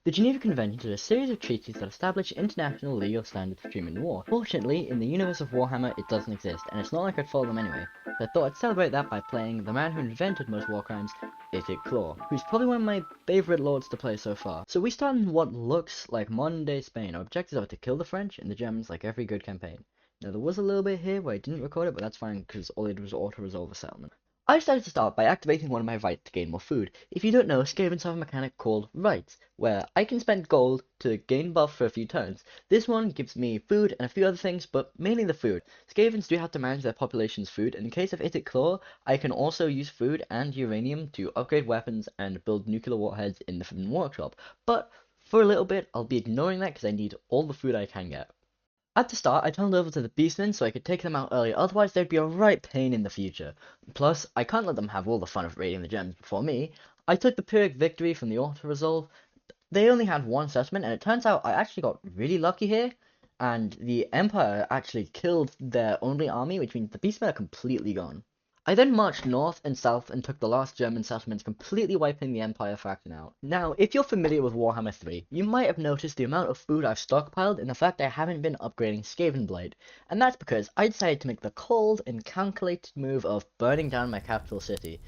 The Geneva Convention is a series of treaties that establish international legal standards for human war. Fortunately, in the universe of Warhammer, it doesn't exist, and it's not like I'd follow them anyway, so I thought I'd celebrate that by playing the man who invented most war crimes, Claw, who's probably one of my favourite lords to play so far. So we start in what looks like modern day Spain. Our objectives are to kill the French and the Germans like every good campaign. Now there was a little bit here where I didn't record it, but that's fine because all I did was auto-resolve the settlement. I decided to start by activating one of my rights to gain more food. If you don't know, Skavens have a mechanic called rights, where I can spend gold to gain buff for a few turns. This one gives me food and a few other things, but mainly the food. Skavens do have to manage their population's food, and in case of Claw, I can also use food and uranium to upgrade weapons and build nuclear warheads in the Forbidden Workshop. But for a little bit, I'll be ignoring that because I need all the food I can get. At the start, I turned over to the Beastmen so I could take them out early, otherwise they'd be a right pain in the future. Plus, I can't let them have all the fun of raiding the gems before me. I took the Pyrrhic victory from the auto-resolve. They only had one settlement, and it turns out I actually got really lucky here, and the Empire actually killed their only army, which means the Beastmen are completely gone. I then marched north and south and took the last German settlements, completely wiping the Empire faction out. Now, if you're familiar with Warhammer 3, you might have noticed the amount of food I've stockpiled and the fact I haven't been upgrading Skaven Blade, and that's because I decided to make the cold and calculated move of burning down my capital city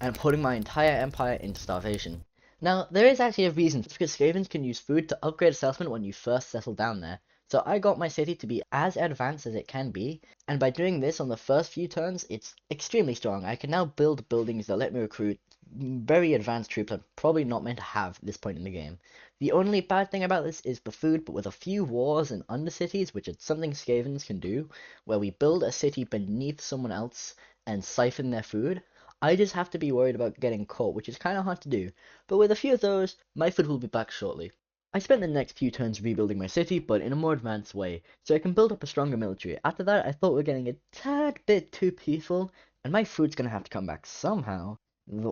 and putting my entire empire into starvation. Now, there is actually a reason, because Skavens can use food to upgrade a settlement when you first settle down there. So I got my city to be as advanced as it can be, and by doing this on the first few turns, it's extremely strong. I can now build buildings that let me recruit very advanced troops I'm probably not meant to have at this point in the game. The only bad thing about this is the food, but with a few wars and undercities, which is something Skavens can do, where we build a city beneath someone else and siphon their food, I just have to be worried about getting caught, which is kind of hard to do. But with a few of those, my food will be back shortly. I spent the next few turns rebuilding my city, but in a more advanced way, so I can build up a stronger military. After that, I thought we were getting a tad bit too peaceful, and my food's gonna have to come back somehow.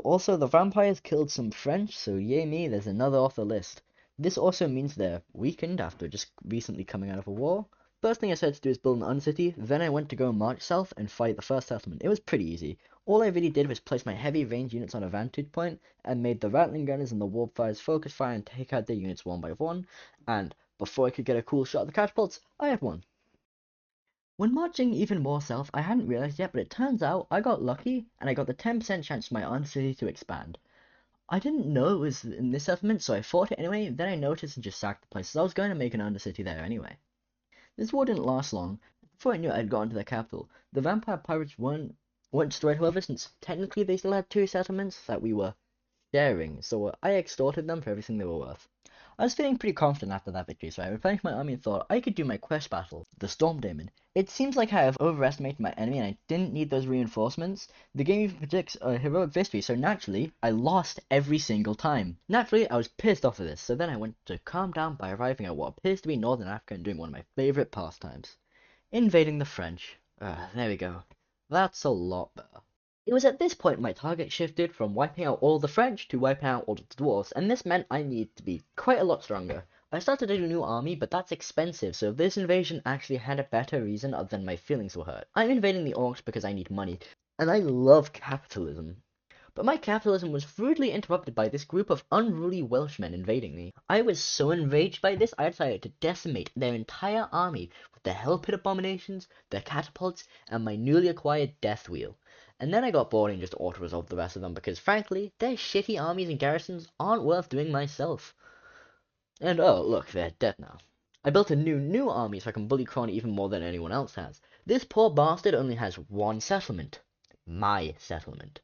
Also, the vampires killed some French, so yay me, there's another off the list. This also means they're weakened after just recently coming out of a war. First thing I said to do is build an undercity, then I went to go march south and fight the first settlement. It was pretty easy. All I really did was place my heavy range units on a vantage point and made the rattling gunners and the warp fires focus fire and take out their units one by one, and before I could get a cool shot at the catapults, I had won. When marching even more south, I hadn't realized yet, but it turns out I got lucky and I got the 10% chance for my undercity to expand. I didn't know it was in this settlement, so I fought it anyway, then I noticed and just sacked the place, so I was going to make an undercity there anyway. This war didn't last long. Before I knew it, I'd gotten to the capital. The vampire pirates weren't destroyed, however, since technically they still had two settlements that we were sharing, so I extorted them for everything they were worth. I was feeling pretty confident after that victory, so I replenished my army and thought I could do my quest battle, the Storm Daemon. It seems like I have overestimated my enemy and I didn't need those reinforcements. The game even predicts a heroic victory, so naturally, I lost every single time. Naturally, I was pissed off of this, so then I went to calm down by arriving at what appears to be Northern Africa and doing one of my favourite pastimes. Invading the French. There we go. That's a lot better. It was at this point my target shifted from wiping out all the French to wiping out all the dwarves, and this meant I needed to be quite a lot stronger. I started a new army, but that's expensive, so this invasion actually had a better reason other than my feelings were hurt. I'm invading the orcs because I need money, and I love capitalism. But my capitalism was rudely interrupted by this group of unruly Welshmen invading me. I was so enraged by this, I decided to decimate their entire army with their hell pit abominations, their catapults, and my newly acquired death wheel. And then I got bored and just auto-resolved the rest of them because, frankly, their shitty armies and garrisons aren't worth doing myself. And oh, look, they're dead now. I built a new army so I can bully Kron even more than anyone else has. This poor bastard only has one settlement. My settlement.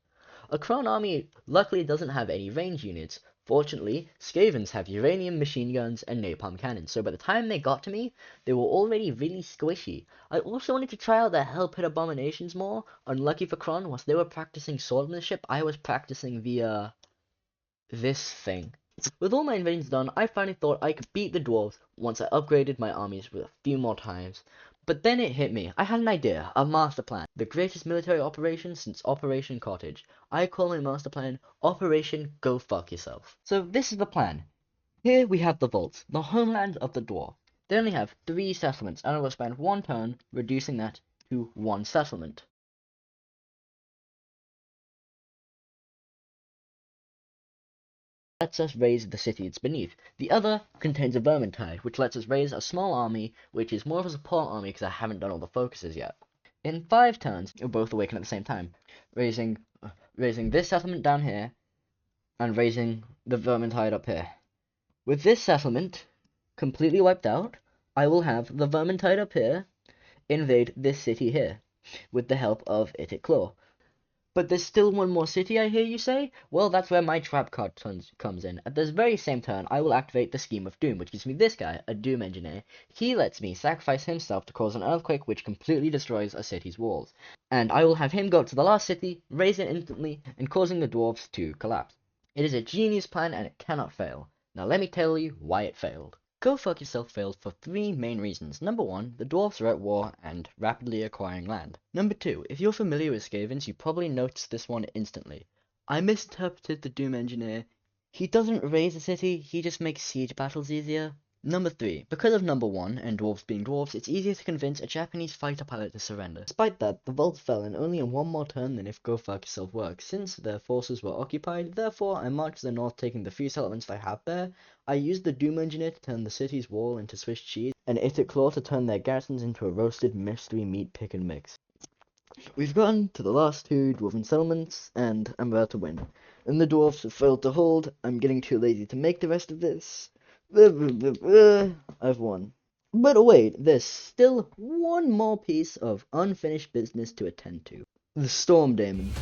A Kron army luckily doesn't have any range units. Fortunately, Skavens have uranium machine guns and napalm cannons, so by the time they got to me, they were already really squishy. I also wanted to try out their hell pit abominations more. Unlucky for Kron, whilst they were practicing swordsmanship, I was practicing this thing. With all my invasions done, I finally thought I could beat the dwarves once I upgraded my armies with a few more times. But then it hit me. I had an idea, a master plan. The greatest military operation since Operation Cottage. I call my master plan Operation Go Fuck Yourself. So this is the plan. Here we have the vaults, the homeland of the dwarf. They only have 3 settlements, and I will spend 1 turn reducing that to 1 settlement. lets us raise the city it's beneath. The other contains a Vermintide, which lets us raise a small army, which is more of a support army because I haven't done all the focuses yet. In 5 turns, you'll both awaken at the same time, raising this settlement down here, and raising the Vermintide up here. With this settlement completely wiped out, I will have the Vermintide up here invade this city here, with the help of Itic Claw. But there's still one more city, I hear you say? Well, that's where my trap card comes in. At this very same turn, I will activate the Scheme of Doom, which gives me this guy, a Doom Engineer. He lets me sacrifice himself to cause an earthquake which completely destroys a city's walls. And I will have him go up to the last city, raise it instantly, and causing the dwarves to collapse. It is a genius plan and it cannot fail. Now let me tell you why it failed. Go Fuck Yourself failed for 3 main reasons. Number 1, the dwarves are at war and rapidly acquiring land. Number 2, if you're familiar with Skavens, you probably noticed this one instantly. I misinterpreted the Doom Engineer. He doesn't raise a city, he just makes siege battles easier. Number 3, because of number 1 and dwarves being dwarves, it's easier to convince a Japanese fighter pilot to surrender. Despite that, the Volts fell in only in 1 more turn than if Go Fuck Yourself worked, since their forces were occupied. Therefore, I marched to the north, taking the few settlements I have there. I used the Doom Engineer to turn the city's wall into Swiss cheese, and Itic Claw to turn their garrisons into a roasted mystery meat pick and mix. We've gotten to the last 2 dwarven settlements, and I'm about to win. And the dwarves have failed to hold. I'm getting too lazy to make the rest of this. I've won. But wait, there's still one more piece of unfinished business to attend to. The Storm Daemon.